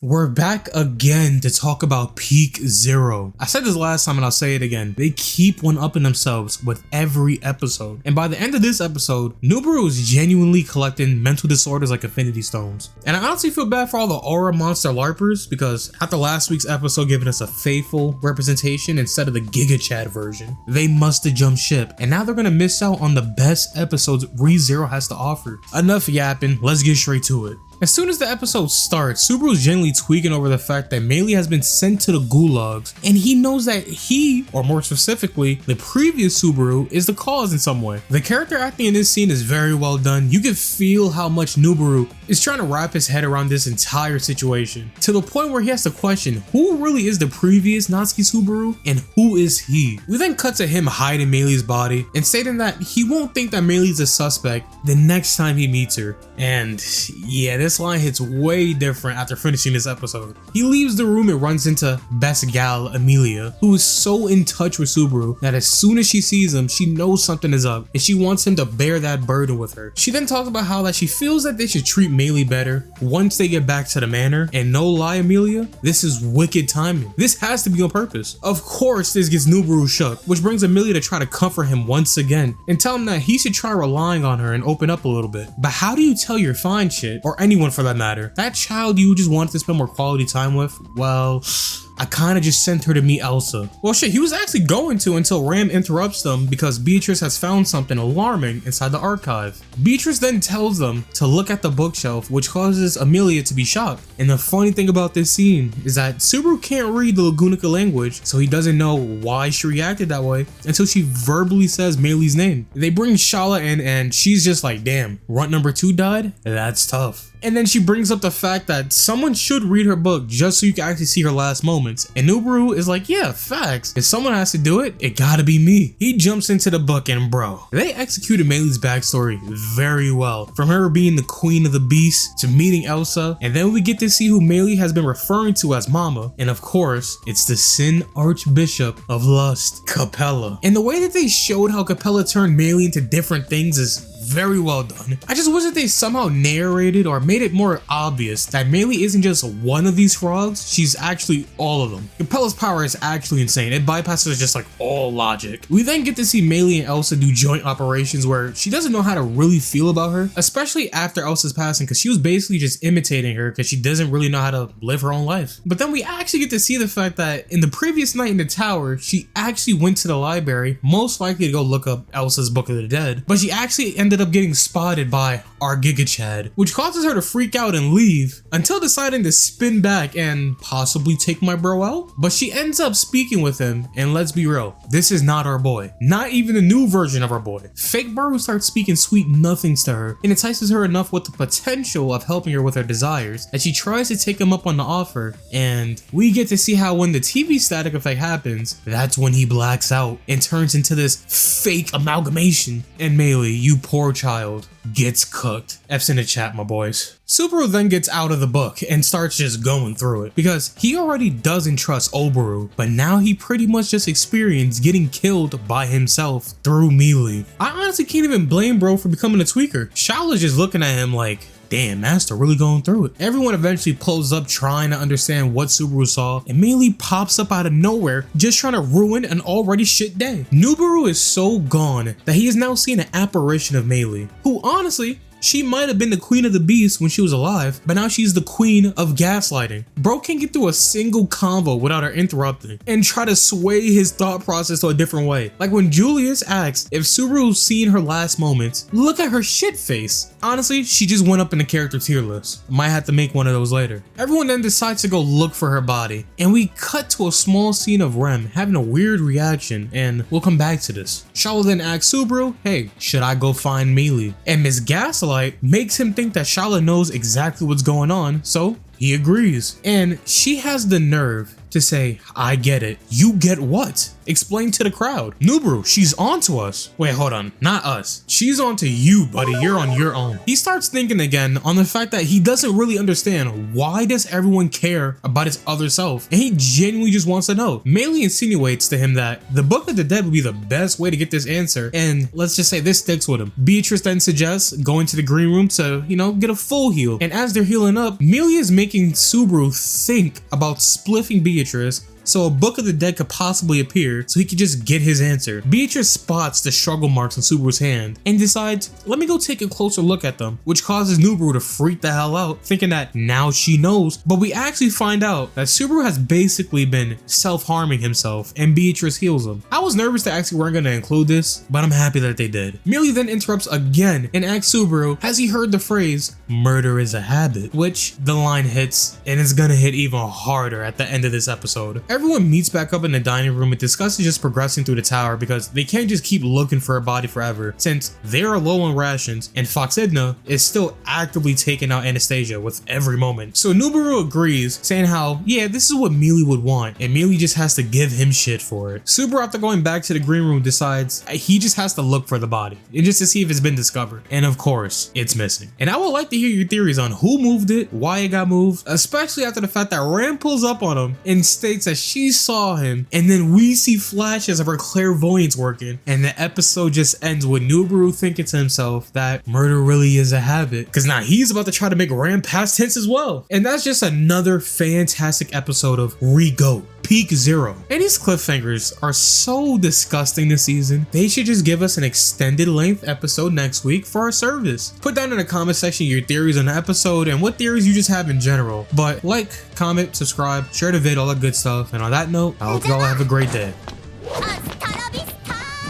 We're back again to talk about Peak Zero. I said this last time and I'll say it again. They keep one-upping themselves with every episode. And by the end of this episode, Subaru is genuinely collecting mental disorders like Infinity Stones. And I honestly feel bad for all the Aura Monster LARPers because after last week's episode giving us a faithful representation instead of the Giga Chad version, they must have jumped ship. And now they're gonna miss out on the best episodes rezero has to offer. Enough yapping, let's get straight to it. As soon as the episode starts, Subaru's genuinely tweaking over the fact that MEILI has been sent to the gulags, and he knows that he, or more specifically, the previous Subaru, is the cause in some way. The character acting in this scene is very well done. You can feel how much Subaru is trying to wrap his head around this entire situation, to the point where he has to question who really is the previous Natsuki Subaru and who is he. We then cut to him hiding MEILI's body and stating that he won't think that MEILI's a suspect the next time he meets her. And yeah, this line hits way different after finishing this episode. He leaves the room and runs into best gal Amelia, who is so in touch with Subaru that as soon as she sees him, she knows something is up and she wants him to bear that burden with her. She then talks about how that she feels that they should treat MEILI better once they get back to the manor, and no lie, Amelia, this is wicked timing. This has to be on purpose. Of course this gets Subaru shook, which brings Amelia to try to comfort him once again and tell him that he should try relying on her and open up a little bit. But how do you tell your fine shit, or anyone for that matter, that child you just wanted to spend more quality time with? Well, I kinda just sent her to meet Elsa. Well shit, he was actually going to until Ram interrupts them because Beatrice has found something alarming inside the archive. Beatrice then tells them to look at the bookshelf, which causes Amelia to be shocked. And the funny thing about this scene is that Subaru can't read the Lagunica language, so he doesn't know why she reacted that way until she verbally says MEILI's name. They bring Shala in and she's just like, damn, runt number 2 died? That's tough. And then she brings up the fact that someone should read her book just so you can actually see her last moments. And Subaru is like, yeah, facts. If someone has to do it, it gotta be me. He jumps into the book and bro, they executed MEILI's backstory very well. From her being the queen of the beast to meeting Elsa, and then we get to see who MEILI has been referring to as Mama. And of course, it's the Sin Archbishop of Lust, Capella. And the way that they showed how Capella turned MEILI into different things is very well done. I just wish that they somehow narrated or made it more obvious that MEILI isn't just one of these frogs, she's actually all of them. Capella's power is actually insane. It bypasses just like all logic. We then get to see MEILI and Elsa do joint operations where she doesn't know how to really feel about her, especially after Elsa's passing, because she was basically just imitating her because she doesn't really know how to live her own life. But then we actually get to see the fact that in the previous night in the tower, she actually went to the library, most likely to go look up Elsa's Book of the Dead, but she actually ended up getting spotted by our Giga Chad, which causes her to freak out and leave until deciding to spin back and possibly take my bro out. But she ends up speaking with him, and let's be real, this is not our boy. Not even the new version of our boy. Fake Baru starts speaking sweet nothings to her and entices her enough with the potential of helping her with her desires that she tries to take him up on the offer, and we get to see how when the TV static effect happens, that's when he blacks out and turns into this fake amalgamation. And MEILI, you poor child, gets cooked. F's in the chat, my boys. Subaru then gets out of the book and starts just going through it because he already doesn't trust Obaru, but now he pretty much just experienced getting killed by himself through MEILI. I honestly can't even blame bro for becoming a tweaker. Shala's just looking at him like, damn, Master really going through it. Everyone eventually pulls up trying to understand what Subaru saw, and MEILI pops up out of nowhere just trying to ruin an already shit day. Subaru is so gone that he is now seeing an apparition of MEILI, who honestly, she might have been the queen of the beast when she was alive, but now she's the queen of gaslighting. Bro can't get through a single convo without her interrupting and try to sway his thought process to a different way. Like when Julius asks if Subaru's seen her last moments, look at her shit face. Honestly, she just went up in the character tier list. Might have to make one of those later. Everyone then decides to go look for her body, and we cut to a small scene of Rem having a weird reaction, and we'll come back to this. Shala then asks Subaru, hey, should I go find MEILI? And Miss Gaslight makes him think that Shala knows exactly what's going on, so he agrees. And she has the nerve to say, I get it. You get what? Explain to the crowd. Nubaru, she's on to us. Wait, hold on. Not us. She's on to you, buddy. You're on your own. He starts thinking again on the fact that he doesn't really understand why does everyone care about his other self, and he genuinely just wants to know. MEILI insinuates to him that the Book of the Dead would be the best way to get this answer, and let's just say this sticks with him. Beatrice then suggests going to the green room to, get a full heal, and as they're healing up, MEILI is making Subaru think about spliffing Beatrice so a Book of the Dead could possibly appear so he could just get his answer. Beatrice spots the struggle marks on Subaru's hand and decides, let me go take a closer look at them, which causes Nubaru to freak the hell out, thinking that now she knows, but we actually find out that Subaru has basically been self-harming himself and Beatrice heals him. I was nervous they actually weren't going to include this, but I'm happy that they did. MEILI then interrupts again and asks Subaru, has he heard the phrase, murder is a habit, which the line hits and it's gonna hit even harder at the end of this episode. Everyone meets back up in the dining room and discusses just progressing through the tower because they can't just keep looking for a body forever since they are low on rations and Foxidna is still actively taking out Anastasia with every moment. So Nubaru agrees, saying how, yeah, this is what MEILI would want and MEILI just has to give him shit for it. Subaru, after going back to the green room, decides he just has to look for the body and just to see if it's been discovered. And of course, it's missing. And I would like to hear your theories on who moved it, why it got moved, especially after the fact that Ram pulls up on him and states that she saw him, and then we see flashes of her clairvoyance working, and the episode just ends with Nubaru thinking to himself that murder really is a habit, because now he's about to try to make Ram past tense as well. And that's just another fantastic episode of Re-Go. Peak Zero. And these cliffhangers are so disgusting this season. They should just give us an extended length episode next week for our service. Put down in the comment section your theories on the episode and what theories you just have in general. But like, comment, subscribe, share the vid, all that good stuff. And on that note, I hope you all have a great day.